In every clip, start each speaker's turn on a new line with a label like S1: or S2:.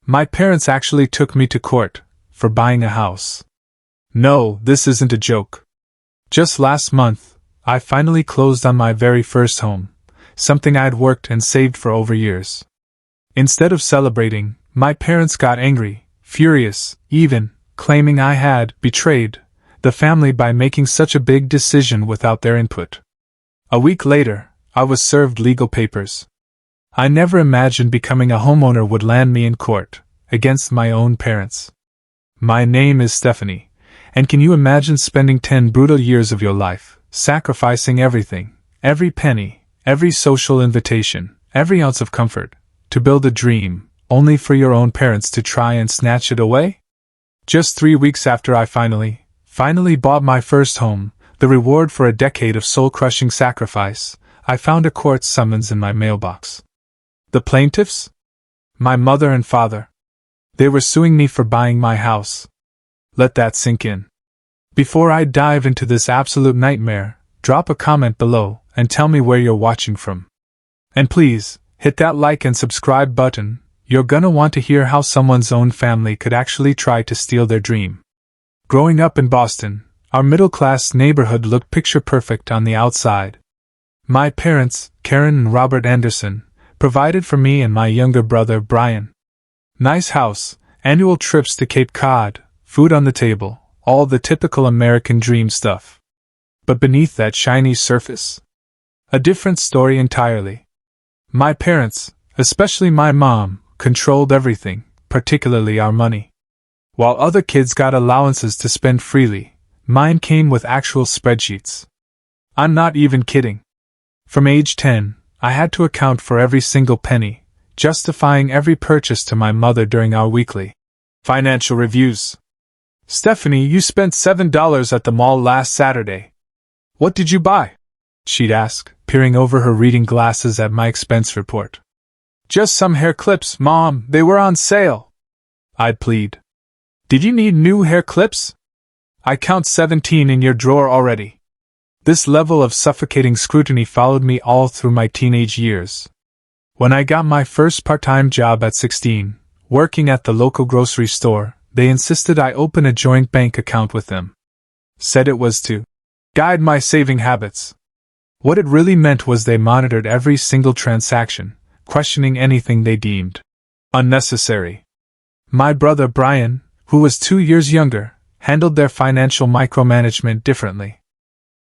S1: My parents actually took me to court for buying a house. No, this isn't a joke. Just last month, I finally closed on my very first home, something I'd worked and saved for over years. Instead of celebrating, my parents got angry, furious, even claiming I had betrayed the family by making such a big decision without their input. A week later, I was served legal papers. I never imagined becoming a homeowner would land me in court, against my own parents. My name is Stephanie, and can you imagine spending 10 brutal years of your life, sacrificing everything, every penny, every social invitation, every ounce of comfort, to build a dream, only for your own parents to try and snatch it away? Just 3 weeks after I finally bought my first home, the reward for a decade of soul-crushing sacrifice, I found a court summons in my mailbox. The plaintiffs? My mother and father. They were suing me for buying my house. Let that sink in. Before I dive into this absolute nightmare, drop a comment below and tell me where you're watching from. And please, hit that like and subscribe button. You're gonna want to hear how someone's own family could actually try to steal their dream. Growing up in Boston, our middle-class neighborhood looked picture-perfect on the outside. My parents, Karen and Robert Anderson, provided for me and my younger brother Brian. Nice house, annual trips to Cape Cod, food on the table, all the typical American dream stuff. But beneath that shiny surface, a different story entirely. My parents, especially my mom, controlled everything, particularly our money. While other kids got allowances to spend freely, mine came with actual spreadsheets. I'm not even kidding. From age 10, I had to account for every single penny, justifying every purchase to my mother during our weekly financial reviews. Stephanie, you spent $7 at the mall last Saturday. What did you buy? She'd ask, peering over her reading glasses at my expense report. Just some hair clips, Mom, they were on sale. I'd plead. Did you need new hair clips? I count 17 in your drawer already. This level of suffocating scrutiny followed me all through my teenage years. When I got my first part-time job at 16, working at the local grocery store, they insisted I open a joint bank account with them. Said it was to guide my saving habits. What it really meant was they monitored every single transaction, questioning anything they deemed unnecessary. My brother Brian, who was 2 years younger, handled their financial micromanagement differently.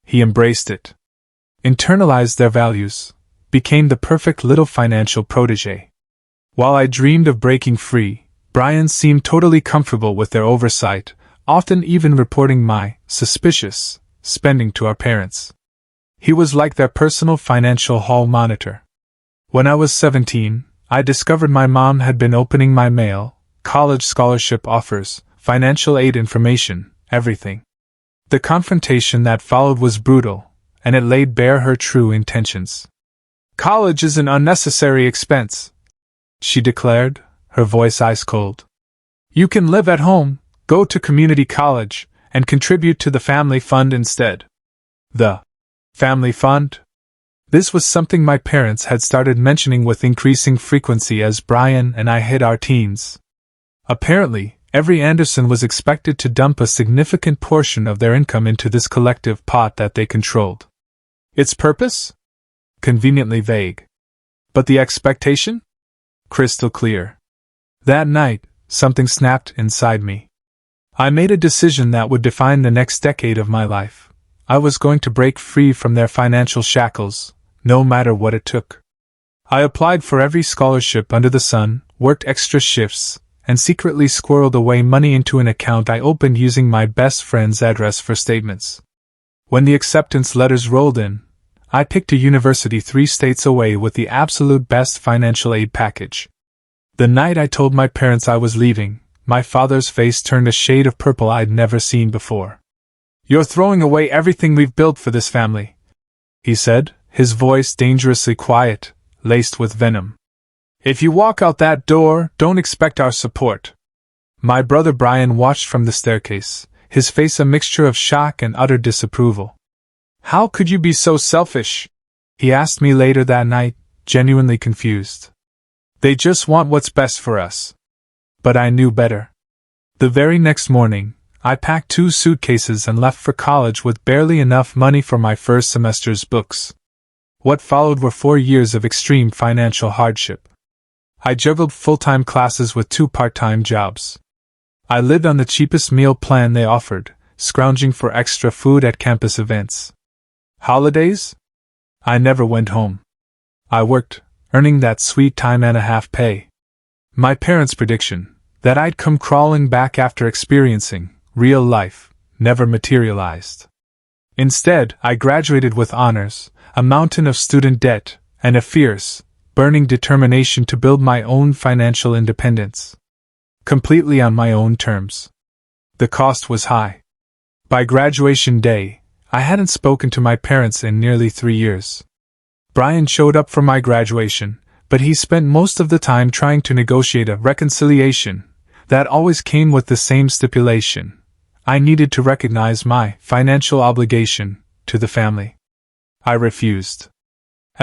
S1: He embraced it, internalized their values, became the perfect little financial protege. While I dreamed of breaking free, Brian seemed totally comfortable with their oversight, often even reporting my suspicious spending to our parents. He was like their personal financial hall monitor. When I was 17, I discovered my mom had been opening my mail, college scholarship offers, financial aid information, everything. The confrontation that followed was brutal, and it laid bare her true intentions. College is an unnecessary expense, she declared, her voice ice cold. You can live at home, go to community college, and contribute to the family fund instead. The family fund? This was something my parents had started mentioning with increasing frequency as Brian and I hit our teens. Apparently, every Anderson was expected to dump a significant portion of their income into this collective pot that they controlled. Its purpose? Conveniently vague. But the expectation? Crystal clear. That night, something snapped inside me. I made a decision that would define the next decade of my life. I was going to break free from their financial shackles, no matter what it took. I applied for every scholarship under the sun, worked extra shifts, and secretly squirreled away money into an account I opened using my best friend's address for statements. When the acceptance letters rolled in, I picked a university 3 states away with the absolute best financial aid package. The night I told my parents I was leaving, my father's face turned a shade of purple I'd never seen before. You're throwing away everything we've built for this family, he said, his voice dangerously quiet, laced with venom. If you walk out that door, don't expect our support. My brother Brian watched from the staircase, his face a mixture of shock and utter disapproval. How could you be so selfish? He asked me later that night, genuinely confused. They just want what's best for us. but I knew better. The very next morning, I packed 2 suitcases and left for college with barely enough money for my first semester's books. What followed were 4 years of extreme financial hardship. I juggled full-time classes with 2 part-time jobs. I lived on the cheapest meal plan they offered, scrounging for extra food at campus events. Holidays? I never went home. I worked, earning that sweet time-and-a-half pay. My parents' prediction, that I'd come crawling back after experiencing real life, never materialized. Instead, I graduated with honors, a mountain of student debt, and a fierce, burning determination to build my own financial independence. Completely on my own terms. The cost was high. By graduation day, I hadn't spoken to my parents in nearly 3 years. Brian showed up for my graduation, but he spent most of the time trying to negotiate a reconciliation that always came with the same stipulation. I needed to recognize my financial obligation to the family. I refused.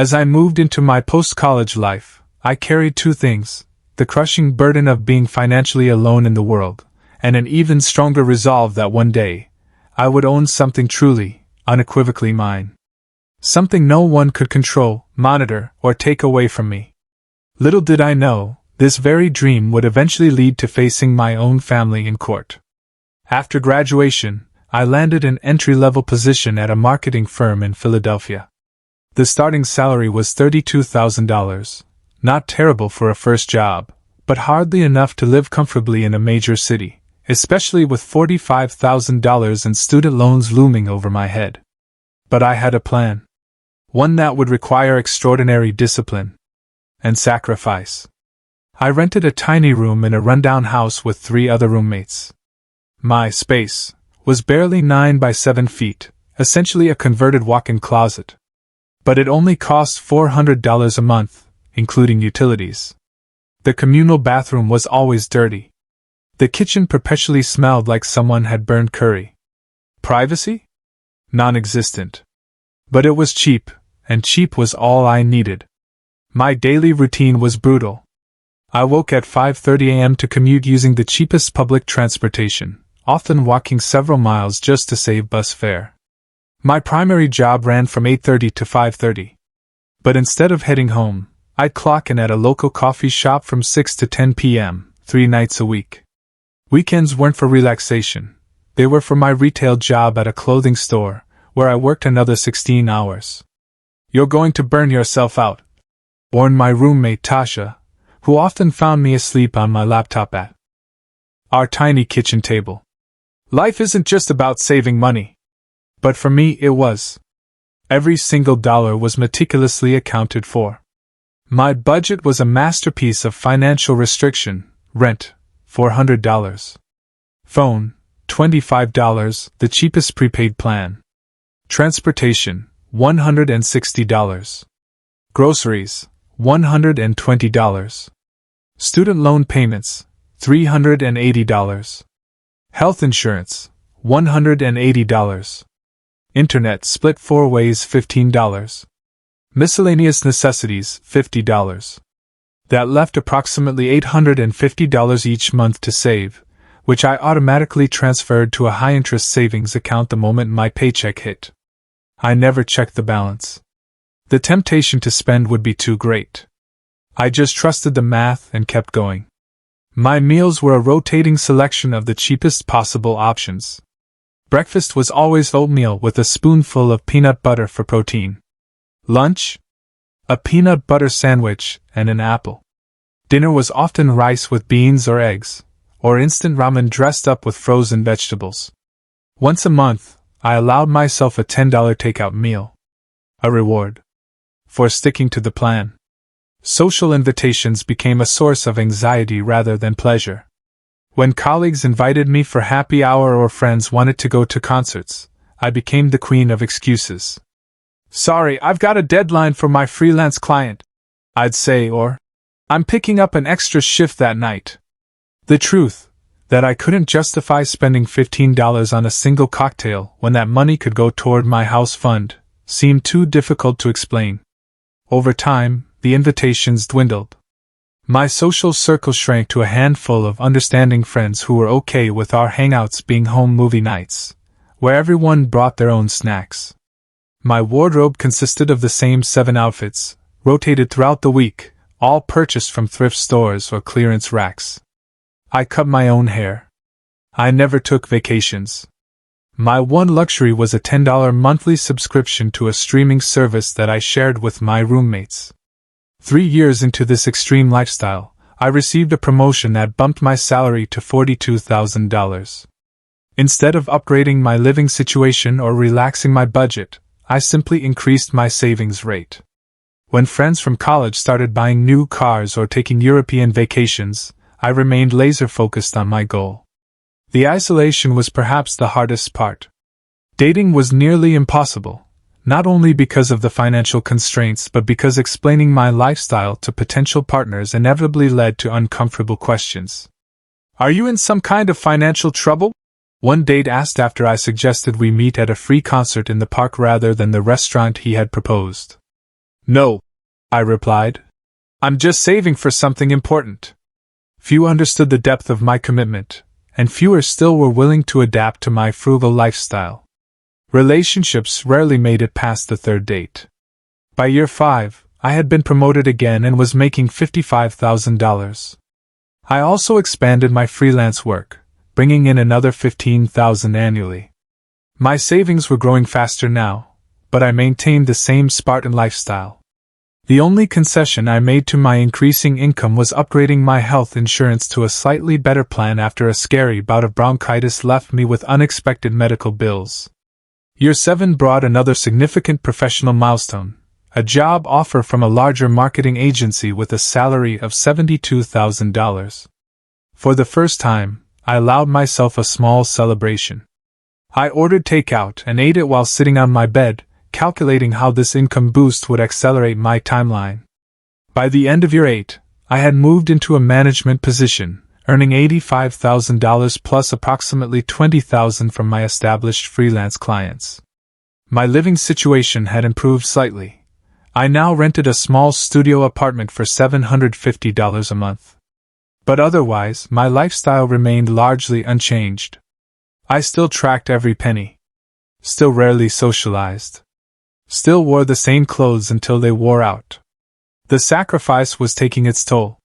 S1: As I moved into my post-college life, I carried 2 things: the crushing burden of being financially alone in the world, and an even stronger resolve that one day, I would own something truly, unequivocally mine. Something no one could control, monitor, or take away from me. Little did I know, this very dream would eventually lead to facing my own family in court. After graduation, I landed an entry-level position at a marketing firm in Philadelphia. The starting salary was $32,000, not terrible for a first job, but hardly enough to live comfortably in a major city, especially with $45,000 in student loans looming over my head. But I had a plan. One that would require extraordinary discipline and sacrifice. I rented a tiny room in a rundown house with 3 other roommates. My space was barely 9 by 7 feet, essentially a converted walk-in closet. But it only cost $400 a month, including utilities. The communal bathroom was always dirty. The kitchen perpetually smelled like someone had burned curry. Privacy? Non-existent. But it was cheap, and cheap was all I needed. My daily routine was brutal. I woke at 5:30 a.m. to commute using the cheapest public transportation, often walking several miles just to save bus fare. My primary job ran from 8:30 to 5:30. But instead of heading home, I'd clock in at a local coffee shop from 6 to 10 p.m., 3 nights a week. Weekends weren't for relaxation. They were for my retail job at a clothing store, where I worked another 16 hours. "You're going to burn yourself out," warned my roommate Tasha, who often found me asleep on my laptop at our tiny kitchen table. Life isn't just about saving money. But for me it was. Every single dollar was meticulously accounted for. My budget was a masterpiece of financial restriction. Rent, $400. Phone, $25, the cheapest prepaid plan. Transportation, $160. Groceries, $120. Student loan payments, $380. Health insurance, $180. Internet split 4 ways, $15. Miscellaneous necessities, $50. That left approximately $850 each month to save, which I automatically transferred to a high-interest savings account the moment my paycheck hit. I never checked the balance. The temptation to spend would be too great. I just trusted the math and kept going. My meals were a rotating selection of the cheapest possible options. Breakfast was always oatmeal with a spoonful of peanut butter for protein. Lunch? A peanut butter sandwich and an apple. Dinner was often rice with beans or eggs, or instant ramen dressed up with frozen vegetables. Once a month, I allowed myself a $10 takeout meal. A reward for sticking to the plan. Social invitations became a source of anxiety rather than pleasure. When colleagues invited me for happy hour or friends wanted to go to concerts, I became the queen of excuses. "Sorry, I've got a deadline for my freelance client," I'd say, or, "I'm picking up an extra shift that night." The truth, that I couldn't justify spending $15 on a single cocktail when that money could go toward my house fund, seemed too difficult to explain. Over time, the invitations dwindled. My social circle shrank to a handful of understanding friends who were okay with our hangouts being home movie nights, where everyone brought their own snacks. My wardrobe consisted of the same 7 outfits, rotated throughout the week, all purchased from thrift stores or clearance racks. I cut my own hair. I never took vacations. My one luxury was a $10 monthly subscription to a streaming service that I shared with my roommates. 3 years into this extreme lifestyle, I received a promotion that bumped my salary to $42,000. Instead of upgrading my living situation or relaxing my budget, I simply increased my savings rate. When friends from college started buying new cars or taking European vacations, I remained laser-focused on my goal. The isolation was perhaps the hardest part. Dating was nearly impossible, not only because of the financial constraints but because explaining my lifestyle to potential partners inevitably led to uncomfortable questions. "Are you in some kind of financial trouble?" one date asked after I suggested we meet at a free concert in the park rather than the restaurant he had proposed. "No," I replied. "I'm just saving for something important." Few understood the depth of my commitment, and fewer still were willing to adapt to my frugal lifestyle. Relationships rarely made it past the 3rd date. By year 5, I had been promoted again and was making $55,000. I also expanded my freelance work, bringing in another $15,000 annually. My savings were growing faster now, but I maintained the same Spartan lifestyle. The only concession I made to my increasing income was upgrading my health insurance to a slightly better plan after a scary bout of bronchitis left me with unexpected medical bills. Year 7 brought another significant professional milestone, a job offer from a larger marketing agency with a salary of $72,000. For the first time, I allowed myself a small celebration. I ordered takeout and ate it while sitting on my bed, calculating how this income boost would accelerate my timeline. By the end of year 8, I had moved into a management position, earning $85,000 plus approximately $20,000 from my established freelance clients. My living situation had improved slightly. I now rented a small studio apartment for $750 a month. But otherwise, my lifestyle remained largely unchanged. I still tracked every penny. Still rarely socialized. Still wore the same clothes until they wore out. The sacrifice was taking its toll.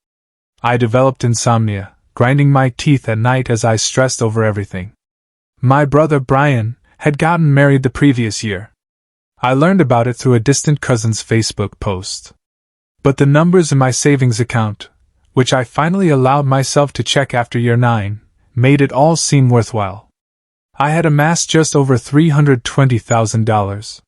S1: I developed insomnia, grinding my teeth at night as I stressed over everything. My brother Brian had gotten married the previous year. I learned about it through a distant cousin's Facebook post. But the numbers in my savings account, which I finally allowed myself to check after year 9, made it all seem worthwhile. I had amassed just over $320,000.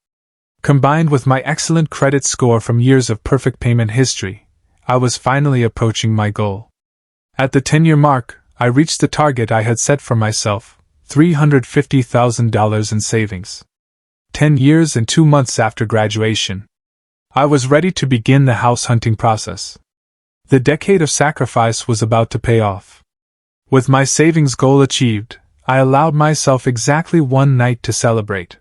S1: Combined with my excellent credit score from years of perfect payment history, I was finally approaching my goal. At the 10-year mark, I reached the target I had set for myself, $350,000 in savings. 10 years and 2 months after graduation. I was ready to begin the house hunting process. The decade of sacrifice was about to pay off. With my savings goal achieved, I allowed myself exactly one night to celebrate.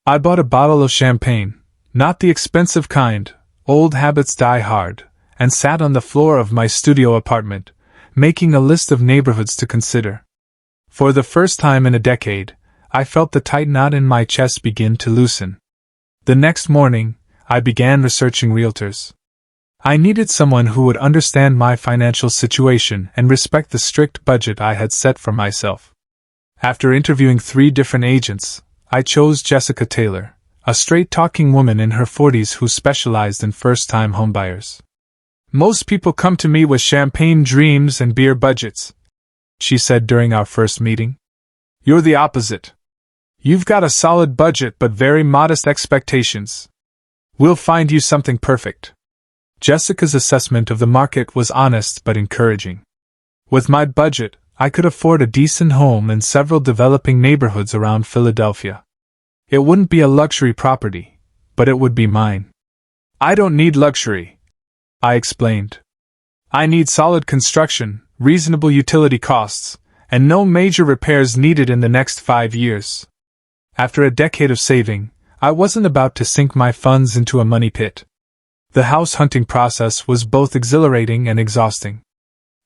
S1: I bought a bottle of champagne, not the expensive kind, old habits die hard, and sat on the floor of my studio apartment, making a list of neighborhoods to consider. For the first time in a decade, I felt the tight knot in my chest begin to loosen. The next morning, I began researching realtors. I needed someone who would understand my financial situation and respect the strict budget I had set for myself. After interviewing 3 different agents, I chose Jessica Taylor, a straight-talking woman in her 40s who specialized in first-time homebuyers. "Most people come to me with champagne dreams and beer budgets," she said during our first meeting. "You're the opposite. You've got a solid budget but very modest expectations. We'll find you something perfect." Jessica's assessment of the market was honest but encouraging. With my budget, I could afford a decent home in several developing neighborhoods around Philadelphia. It wouldn't be a luxury property, but it would be mine. "I don't need luxury," I explained. "I need solid construction, reasonable utility costs, and no major repairs needed in the next 5 years." After a decade of saving, I wasn't about to sink my funds into a money pit. The house hunting process was both exhilarating and exhausting.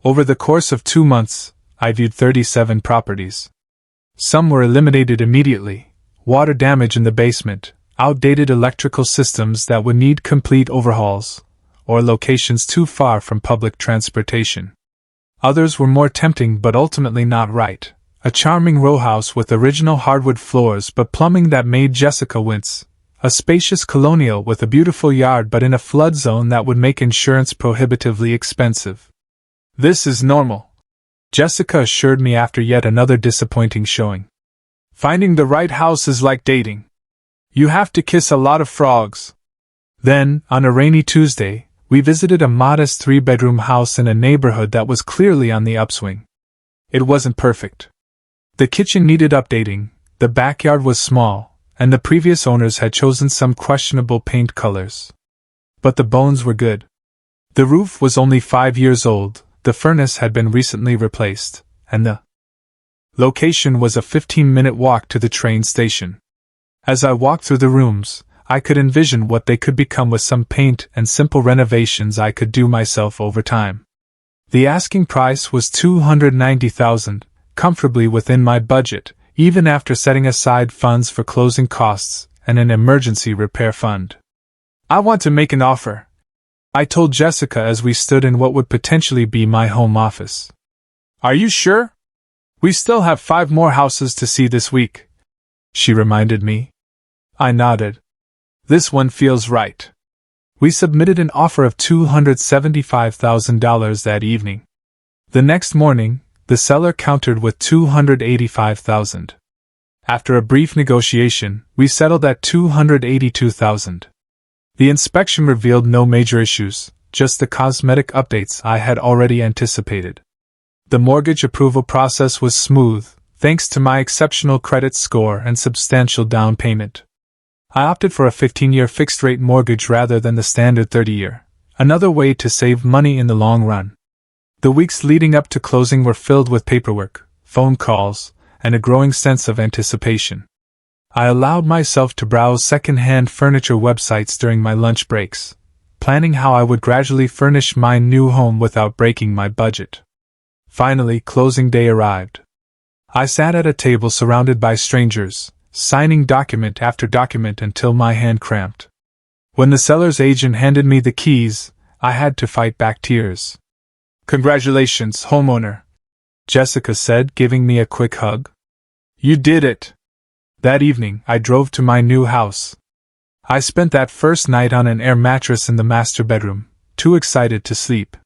S1: Over the course of 2 months, I viewed 37 properties. Some were eliminated immediately: water damage in the basement, outdated electrical systems that would need complete overhauls, or locations too far from public transportation. Others were more tempting but ultimately not right: a charming row house with original hardwood floors but plumbing that made Jessica wince, a spacious colonial with a beautiful yard but in a flood zone that would make insurance prohibitively expensive. "This is normal," Jessica assured me after yet another disappointing showing. "Finding the right house is like dating. You have to kiss a lot of frogs." Then, on a rainy Tuesday, we visited a modest 3-bedroom house in a neighborhood that was clearly on the upswing. It wasn't perfect. The kitchen needed updating, the backyard was small, and the previous owners had chosen some questionable paint colors. But the bones were good. The roof was only 5 years old, the furnace had been recently replaced, and the location was a 15-minute walk to the train station. As I walked through the rooms, I could envision what they could become with some paint and simple renovations I could do myself over time. The asking price was $290,000, comfortably within my budget, even after setting aside funds for closing costs and an emergency repair fund. "I want to make an offer," I told Jessica as we stood in what would potentially be my home office. "Are you sure? We still have 5 more houses to see this week," she reminded me. I nodded. "This one feels right." We submitted an offer of $275,000 that evening. The next morning, the seller countered with $285,000. After a brief negotiation, we settled at $282,000. The inspection revealed no major issues, just the cosmetic updates I had already anticipated. The mortgage approval process was smooth, thanks to my exceptional credit score and substantial down payment. I opted for a 15-year fixed-rate mortgage rather than the standard 30-year, another way to save money in the long run. The weeks leading up to closing were filled with paperwork, phone calls, and a growing sense of anticipation. I allowed myself to browse second-hand furniture websites during my lunch breaks, planning how I would gradually furnish my new home without breaking my budget. Finally, closing day arrived. I sat at a table surrounded by strangers, signing document after document until my hand cramped. When the seller's agent handed me the keys, I had to fight back tears. "Congratulations, homeowner," Jessica said, giving me a quick hug. "You did it." That evening, I drove to my new house. I spent that first night on an air mattress in the master bedroom, too excited to sleep.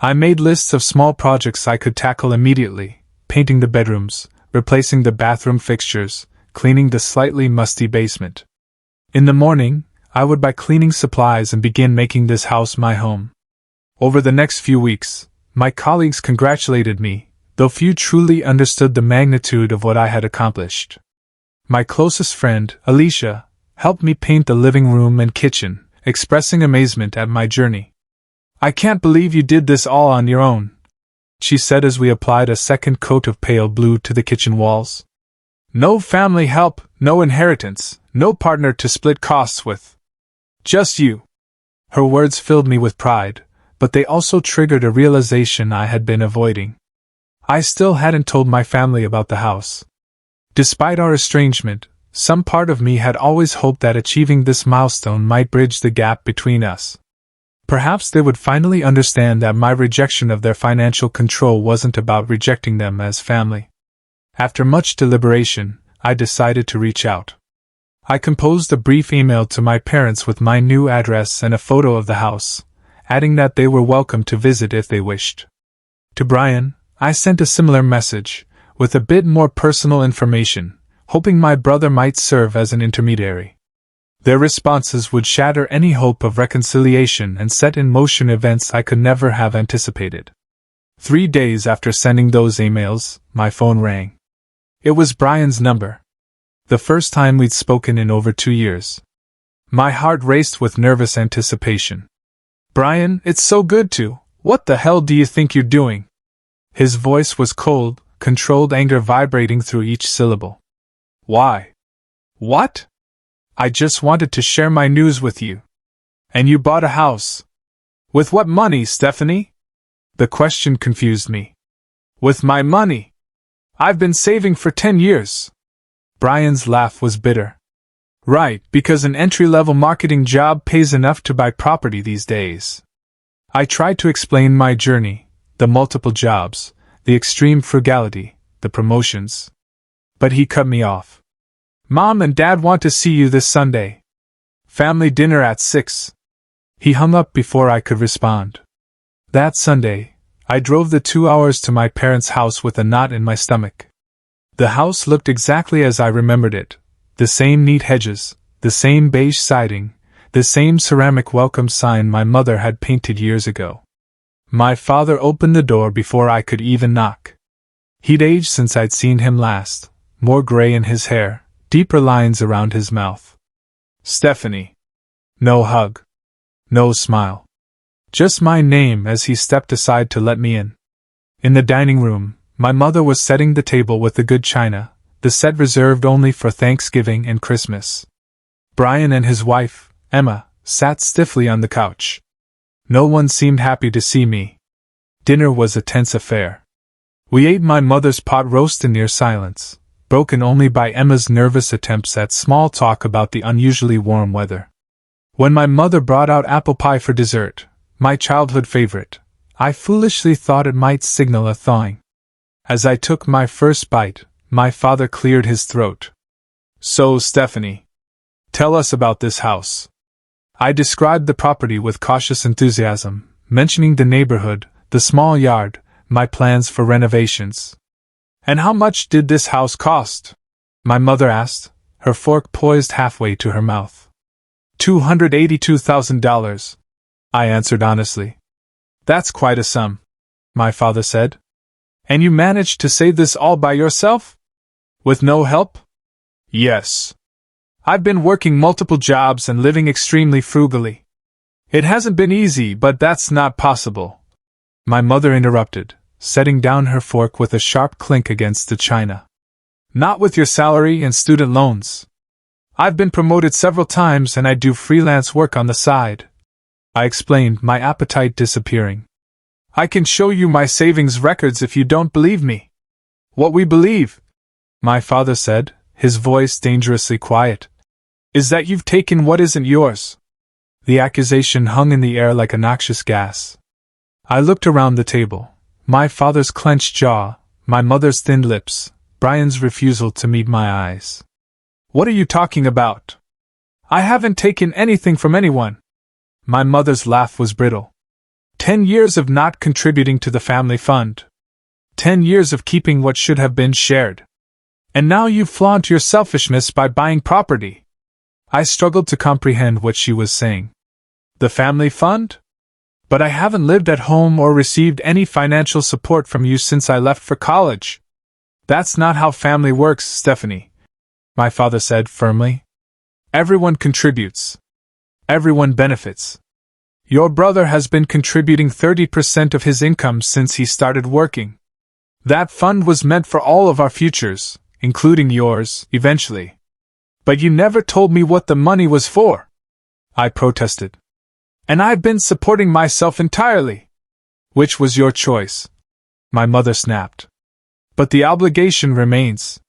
S1: I made lists of small projects I could tackle immediately: painting the bedrooms, replacing the bathroom fixtures, cleaning the slightly musty basement. In the morning, I would buy cleaning supplies and begin making this house my home. Over the next few weeks, my colleagues congratulated me, though few truly understood the magnitude of what I had accomplished. My closest friend, Alicia, helped me paint the living room and kitchen, expressing amazement at my journey. "I can't believe you did this all on your own," she said as we applied a second coat of pale blue to the kitchen walls. "No family help, no inheritance, no partner to split costs with. Just you." Her words filled me with pride, but they also triggered a realization I had been avoiding. I still hadn't told my family about the house. Despite our estrangement, some part of me had always hoped that achieving this milestone might bridge the gap between us. Perhaps they would finally understand that my rejection of their financial control wasn't about rejecting them as family. After much deliberation, I decided to reach out. I composed a brief email to my parents with my new address and a photo of the house, adding that they were welcome to visit if they wished. To Brian, I sent a similar message, with a bit more personal information, hoping my brother might serve as an intermediary. Their responses would shatter any hope of reconciliation and set in motion events I could never have anticipated. 3 days after sending those emails, my phone rang. It was Brian's number. The first time we'd spoken in over 2 years. My heart raced with nervous anticipation. "Brian, it's so good to. What the hell do you think you're doing?" His voice was cold, controlled anger vibrating through each syllable. "Why? What? I just wanted to share my news with you." And you bought a house. With what money, Stephanie? The question confused me. With my money. I've been saving for 10 years. Brian's laugh was bitter. Right, because an entry-level marketing job pays enough to buy property these days. I tried to explain my journey, the multiple jobs, the extreme frugality, the promotions. But he cut me off. Mom and Dad want to see you this Sunday. Family dinner at 6. He hung up before I could respond. That Sunday, I drove the 2 hours to my parents' house with a knot in my stomach. The house looked exactly as I remembered it. The same neat hedges, the same beige siding, the same ceramic welcome sign my mother had painted years ago. My father opened the door before I could even knock. He'd aged since I'd seen him last, more gray in his hair, deeper lines around his mouth. Stephanie. No hug. No smile. Just my name as he stepped aside to let me in. In the dining room, my mother was setting the table with the good china, the set reserved only for Thanksgiving and Christmas. Brian and his wife, Emma, sat stiffly on the couch. No one seemed happy to see me. Dinner was a tense affair. We ate my mother's pot roast in near silence, broken only by Emma's nervous attempts at small talk about the unusually warm weather. When my mother brought out apple pie for dessert, my childhood favorite, I foolishly thought it might signal a thawing. As I took my first bite, my father cleared his throat. So, Stephanie, tell us about this house. I described the property with cautious enthusiasm, mentioning the neighborhood, the small yard, my plans for renovations. And how much did this house cost? My mother asked, her fork poised halfway to her mouth. $282,000. I answered honestly. That's quite a sum, my father said. And you managed to save this all by yourself? With no help? Yes. I've been working multiple jobs and living extremely frugally. It hasn't been easy, but that's not possible. My mother interrupted, setting down her fork with a sharp clink against the china. Not with your salary and student loans. I've been promoted several times and I do freelance work on the side. I explained, my appetite disappearing. I can show you my savings records if you don't believe me. What we believe, my father said, his voice dangerously quiet, is that you've taken what isn't yours. The accusation hung in the air like a noxious gas. I looked around the table. My father's clenched jaw, my mother's thin lips, Brian's refusal to meet my eyes. What are you talking about? I haven't taken anything from anyone. My mother's laugh was brittle. 10 years of not contributing to the family fund. 10 years of keeping what should have been shared. And now you flaunt your selfishness by buying property. I struggled to comprehend what she was saying. The family fund? But I haven't lived at home or received any financial support from you since I left for college. That's not how family works, Stephanie, my father said firmly. Everyone contributes. Everyone benefits. Your brother has been contributing 30% of his income since he started working. That fund was meant for all of our futures, including yours, eventually. But you never told me what the money was for. I protested. And I've been supporting myself entirely. Which was your choice, my mother snapped. But the obligation remains.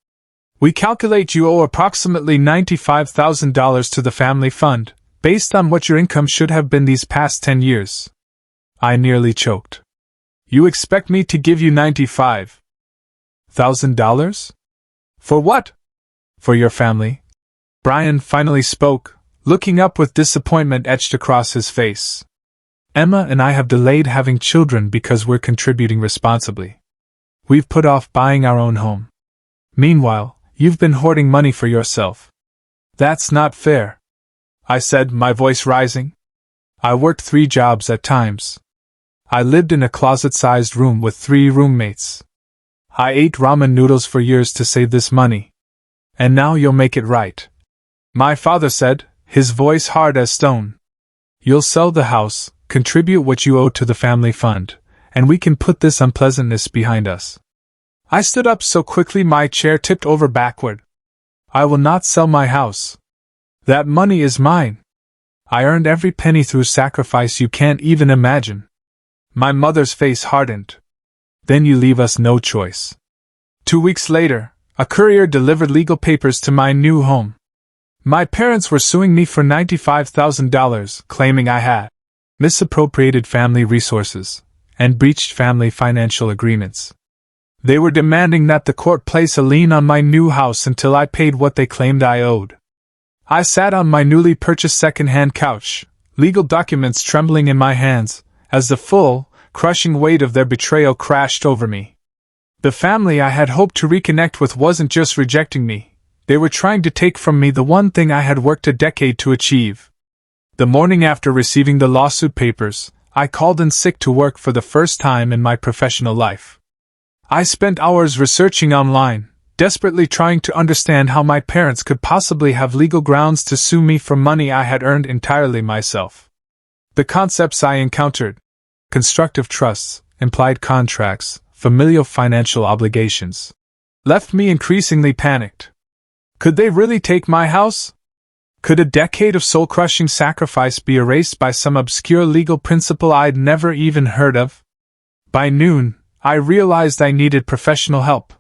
S1: We calculate you owe approximately $95,000 to the family fund, based on what your income should have been these past 10 years. I nearly choked. You expect me to give you $95,000? For what? For your family. Brian finally spoke, looking up with disappointment etched across his face. Emma and I have delayed having children because we're contributing responsibly. We've put off buying our own home. Meanwhile, you've been hoarding money for yourself. That's not fair, I said, my voice rising. I worked 3 jobs at times. I lived in a closet-sized room with 3 roommates. I ate ramen noodles for years to save this money. And now you'll make it right. My father said, his voice hard as stone. You'll sell the house, contribute what you owe to the family fund, and we can put this unpleasantness behind us. I stood up so quickly my chair tipped over backward. I will not sell my house. That money is mine. I earned every penny through sacrifice you can't even imagine." My mother's face hardened. "Then you leave us no choice." 2 weeks later, a courier delivered legal papers to my new home. My parents were suing me for $95,000, claiming I had misappropriated family resources and breached family financial agreements. They were demanding that the court place a lien on my new house until I paid what they claimed I owed. I sat on my newly purchased second-hand couch, legal documents trembling in my hands, as the full, crushing weight of their betrayal crashed over me. The family I had hoped to reconnect with wasn't just rejecting me, they were trying to take from me the one thing I had worked a decade to achieve. The morning after receiving the lawsuit papers, I called in sick to work for the first time in my professional life. I spent hours researching online, desperately trying to understand how my parents could possibly have legal grounds to sue me for money I had earned entirely myself. The concepts I encountered: constructive trusts, implied contracts, familial financial obligations, left me increasingly panicked. Could they really take my house? Could a decade of soul-crushing sacrifice be erased by some obscure legal principle I'd never even heard of? By noon, I realized I needed professional help.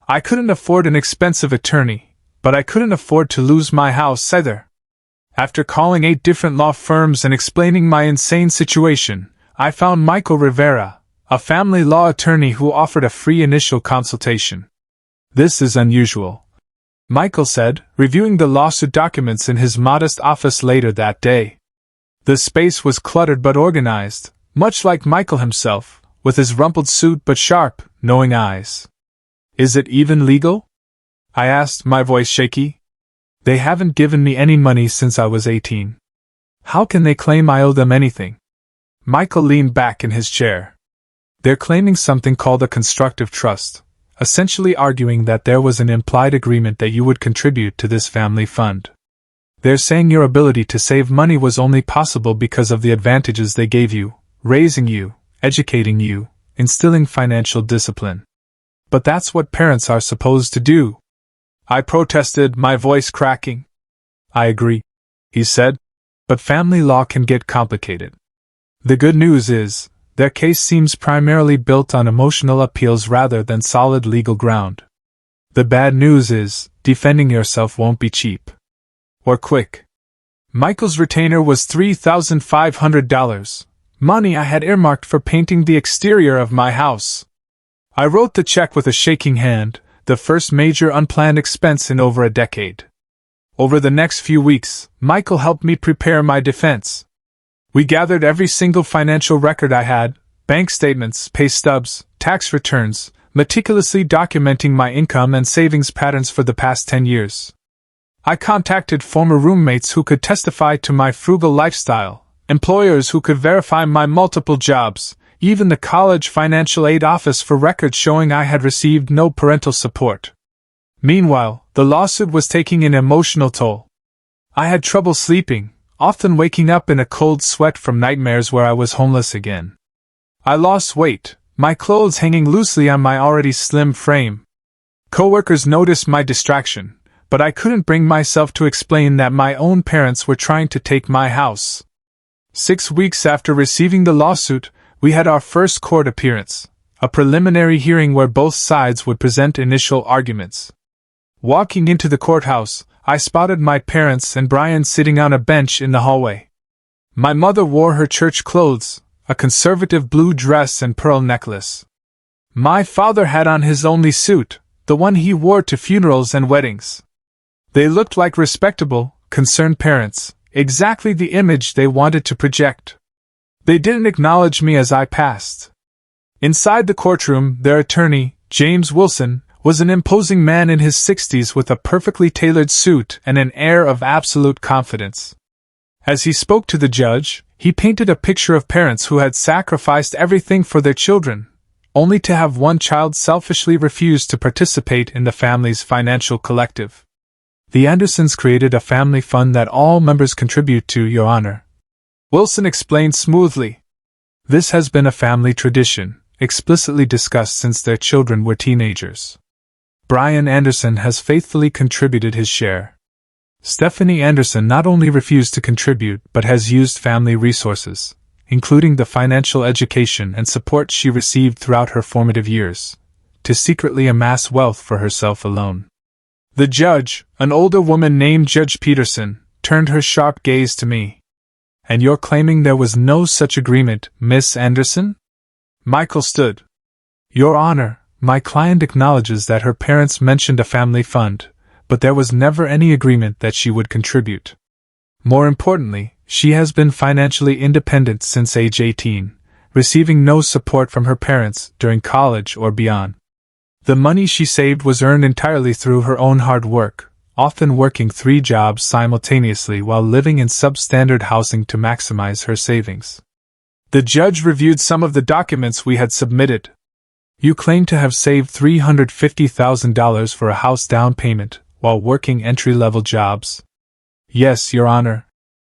S1: I couldn't afford an expensive attorney, but I couldn't afford to lose my house either. After calling 8 different law firms and explaining my insane situation, I found Michael Rivera, a family law attorney who offered a free initial consultation. "This is unusual," Michael said, reviewing the lawsuit documents in his modest office later that day. The space was cluttered but organized, much like Michael himself, with his rumpled suit but sharp, knowing eyes. "Is it even legal?" I asked, my voice shaky. "They haven't given me any money since I was 18. How can they claim I owe them anything?" Michael leaned back in his chair. "They're claiming something called a constructive trust, essentially arguing that there was an implied agreement that you would contribute to this family fund. They're saying your ability to save money was only possible because of the advantages they gave you, raising you, educating you, instilling financial discipline. But that's what parents are supposed to do." I protested, my voice cracking. "I agree," he said, "but family law can get complicated. The good news is, their case seems primarily built on emotional appeals rather than solid legal ground. The bad news is, defending yourself won't be cheap. Or quick." Michael's retainer was $3,500, money I had earmarked for painting the exterior of my house. I wrote the check with a shaking hand, the first major unplanned expense in over a decade. Over the next few weeks, Michael helped me prepare my defense. We gathered every single financial record I had, bank statements, pay stubs, tax returns, meticulously documenting my income and savings patterns for the past 10 years. I contacted former roommates who could testify to my frugal lifestyle, employers who could verify my multiple jobs, even the college financial aid office for records showing I had received no parental support. Meanwhile, the lawsuit was taking an emotional toll. I had trouble sleeping, often waking up in a cold sweat from nightmares where I was homeless again. I lost weight, my clothes hanging loosely on my already slim frame. Coworkers noticed my distraction, but I couldn't bring myself to explain that my own parents were trying to take my house. 6 weeks after receiving the lawsuit, we had our first court appearance, a preliminary hearing where both sides would present initial arguments. Walking into the courthouse, I spotted my parents and Brian sitting on a bench in the hallway. My mother wore her church clothes, a conservative blue dress and pearl necklace. My father had on his only suit, the one he wore to funerals and weddings. They looked like respectable, concerned parents, exactly the image they wanted to project. They didn't acknowledge me as I passed. Inside the courtroom, their attorney, James Wilson, was an imposing man in his 60s with a perfectly tailored suit and an air of absolute confidence. As he spoke to the judge, he painted a picture of parents who had sacrificed everything for their children, only to have one child selfishly refuse to participate in the family's financial collective. "The Andersons created a family fund that all members contribute to, Your Honor," Wilson explained smoothly. "This has been a family tradition, explicitly discussed since their children were teenagers. Brian Anderson has faithfully contributed his share. Stephanie Anderson not only refused to contribute but has used family resources, including the financial education and support she received throughout her formative years, to secretly amass wealth for herself alone. The judge, an older woman named Judge Peterson, turned her sharp gaze to me. "And you're claiming there was no such agreement, Miss Anderson?" Michael stood. "Your Honor, my client acknowledges that her parents mentioned a family fund, but there was never any agreement that she would contribute. More importantly, she has been financially independent since age 18, receiving no support from her parents during college or beyond. The money she saved was earned entirely through her own hard work, often working 3 jobs simultaneously while living in substandard housing to maximize her savings." The judge reviewed some of the documents we had submitted. "You claim to have saved $350,000 for a house down payment while working entry-level jobs." "Yes, Your Honor,"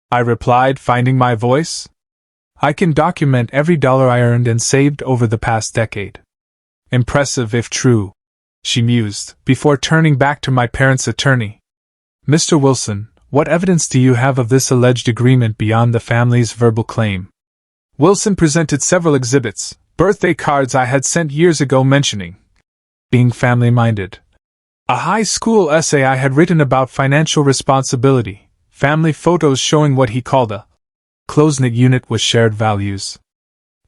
S1: I replied, finding my voice. "I can document every dollar I earned and saved over the past decade." "Impressive if true," she mused, before turning back to my parents' attorney. "Mr. Wilson, what evidence do you have of this alleged agreement beyond the family's verbal claim?" Wilson presented several exhibits, birthday cards I had sent years ago mentioning being family-minded, a high school essay I had written about financial responsibility, family photos showing what he called a close-knit unit with shared values.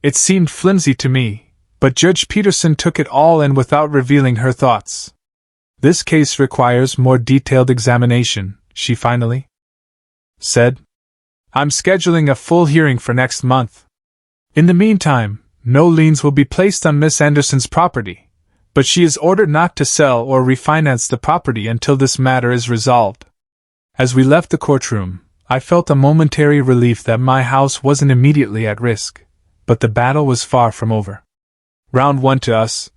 S1: It seemed flimsy to me, but Judge Peterson took it all in without revealing her thoughts. "This case requires more detailed examination," she finally said. "I'm scheduling a full hearing for next month. In the meantime, no liens will be placed on Miss Anderson's property, but she is ordered not to sell or refinance the property until this matter is resolved." As we left the courtroom, I felt a momentary relief that my house wasn't immediately at risk, but the battle was far from over. "Round 1 to us,"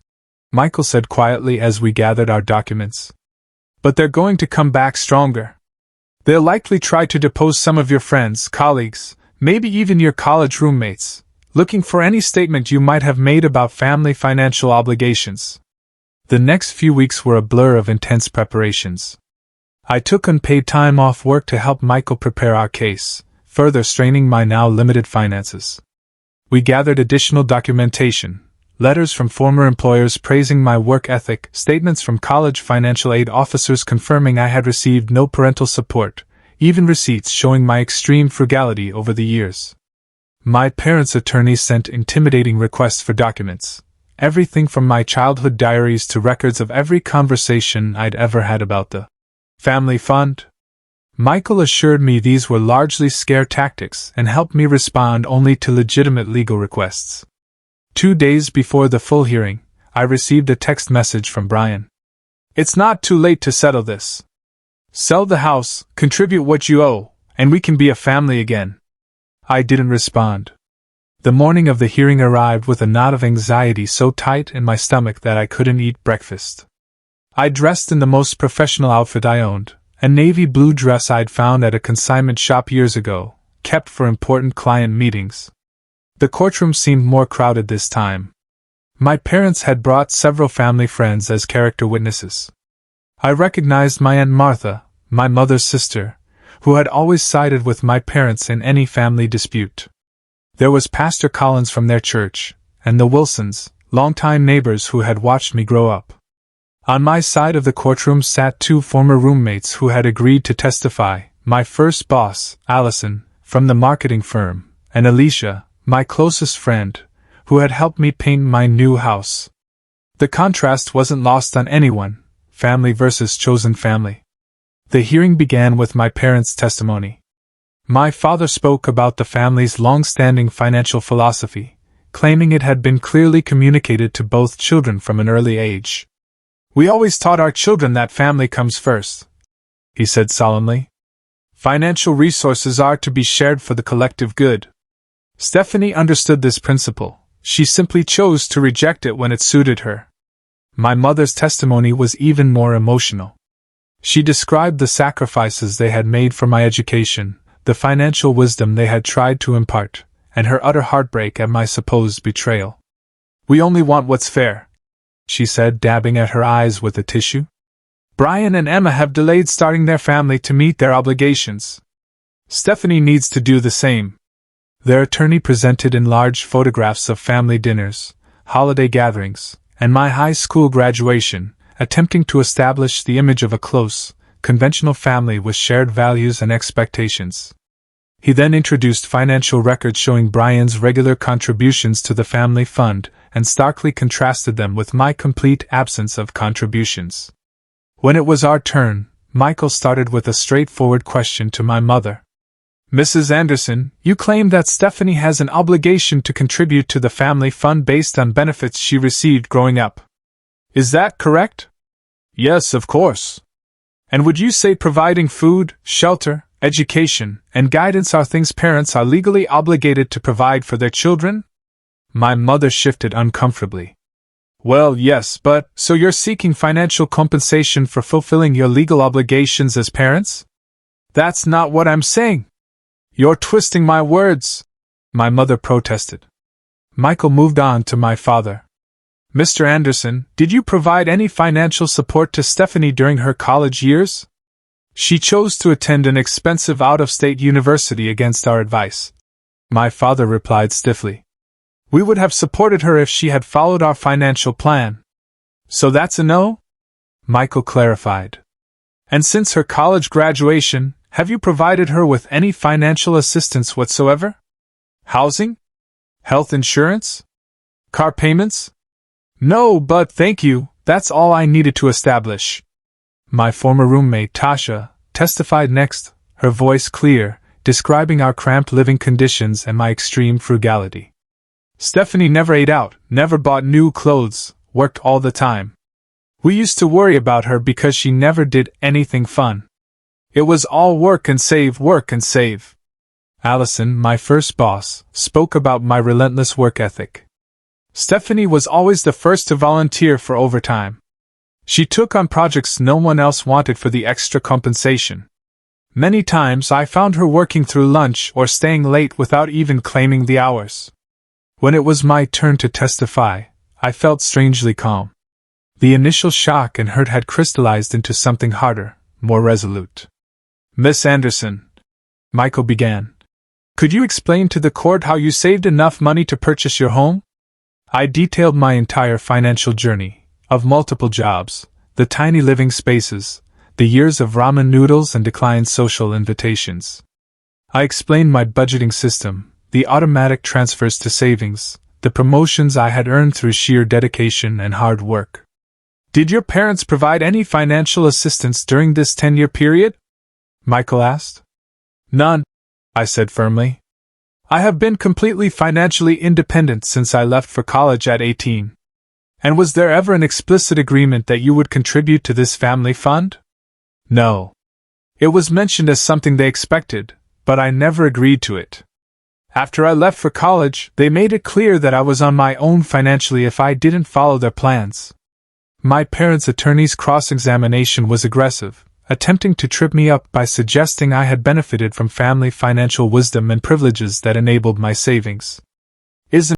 S1: Michael said quietly as we gathered our documents. "But they're going to come back stronger. They'll likely try to depose some of your friends, colleagues, maybe even your college roommates, looking for any statement you might have made about family financial obligations." The next few weeks were a blur of intense preparations. I took unpaid time off work to help Michael prepare our case, further straining my now limited finances. We gathered additional documentation, letters from former employers praising my work ethic, statements from college financial aid officers confirming I had received no parental support, even receipts showing my extreme frugality over the years. My parents' attorneys sent intimidating requests for documents, everything from my childhood diaries to records of every conversation I'd ever had about the family fund. Michael assured me these were largely scare tactics and helped me respond only to legitimate legal requests. 2 days before the full hearing, I received a text message from Brian. "It's not too late to settle this. Sell the house, contribute what you owe, and we can be a family again." I didn't respond. The morning of the hearing arrived with a knot of anxiety so tight in my stomach that I couldn't eat breakfast. I dressed in the most professional outfit I owned, a navy blue dress I'd found at a consignment shop years ago, kept for important client meetings. The courtroom seemed more crowded this time. My parents had brought several family friends as character witnesses. I recognized my Aunt Martha, my mother's sister, who had always sided with my parents in any family dispute. There was Pastor Collins from their church, and the Wilsons, longtime neighbors who had watched me grow up. On my side of the courtroom sat 2 former roommates who had agreed to testify, my first boss, Allison, from the marketing firm, and Alicia, my closest friend, who had helped me paint my new house. The contrast wasn't lost on anyone, family versus chosen family. The hearing began with my parents' testimony. My father spoke about the family's long-standing financial philosophy, claiming it had been clearly communicated to both children from an early age. "We always taught our children that family comes first," he said solemnly. "Financial resources are to be shared for the collective good." Stephanie understood this principle. She simply chose to reject it when it suited her. My mother's testimony was even more emotional. She described the sacrifices they had made for my education, the financial wisdom they had tried to impart, and her utter heartbreak at my supposed betrayal. "We only want what's fair," she said, dabbing at her eyes with a tissue. Brian and Emma have delayed starting their family to meet their obligations. Stephanie needs to do the same. Their attorney presented enlarged photographs of family dinners, holiday gatherings, and my high school graduation, attempting to establish the image of a close, conventional family with shared values and expectations. He then introduced financial records showing Brian's regular contributions to the family fund and starkly contrasted them with my complete absence of contributions. When it was our turn, Michael started with a straightforward question to my mother. Mrs. Anderson, you claim that Stephanie has an obligation to contribute to the family fund based on benefits she received growing up. Is that correct? Yes, of course. And would you say providing food, shelter, education, and guidance are things parents are legally obligated to provide for their children? My mother shifted uncomfortably. Well, yes, but so you're seeking financial compensation for fulfilling your legal obligations as parents? That's not what I'm saying. You're twisting my words, my mother protested. Michael moved on to my father. Mr. Anderson, did you provide any financial support to Stephanie during her college years? She chose to attend an expensive out-of-state university against our advice. My father replied stiffly. We would have supported her if she had followed our financial plan. So that's a no? Michael clarified. And since her college graduation, have you provided her with any financial assistance whatsoever? Housing? Health insurance? Car payments? No, but thank you, that's all I needed to establish. My former roommate, Tasha, testified next, her voice clear, describing our cramped living conditions and my extreme frugality. Stephanie never ate out, never bought new clothes, worked all the time. We used to worry about her because she never did anything fun. It was all work and save, work and save. Allison, my first boss, spoke about my relentless work ethic. Stephanie was always the first to volunteer for overtime. She took on projects no one else wanted for the extra compensation. Many times I found her working through lunch or staying late without even claiming the hours. When it was my turn to testify, I felt strangely calm. The initial shock and hurt had crystallized into something harder, more resolute. Miss Anderson, Michael began, could you explain to the court how you saved enough money to purchase your home? I detailed my entire financial journey, of multiple jobs, the tiny living spaces, the years of ramen noodles and declined social invitations. I explained my budgeting system, the automatic transfers to savings, the promotions I had earned through sheer dedication and hard work. Did your parents provide any financial assistance during this 10-year period? Michael asked. None, I said firmly. I have been completely financially independent since I left for college at 18. And was there ever an explicit agreement that you would contribute to this family fund? No. It was mentioned as something they expected, but I never agreed to it. After I left for college, they made it clear that I was on my own financially if I didn't follow their plans. My parents' attorney's cross-examination was aggressive, attempting to trip me up by suggesting I had benefited from family financial wisdom and privileges that enabled my savings. Isn't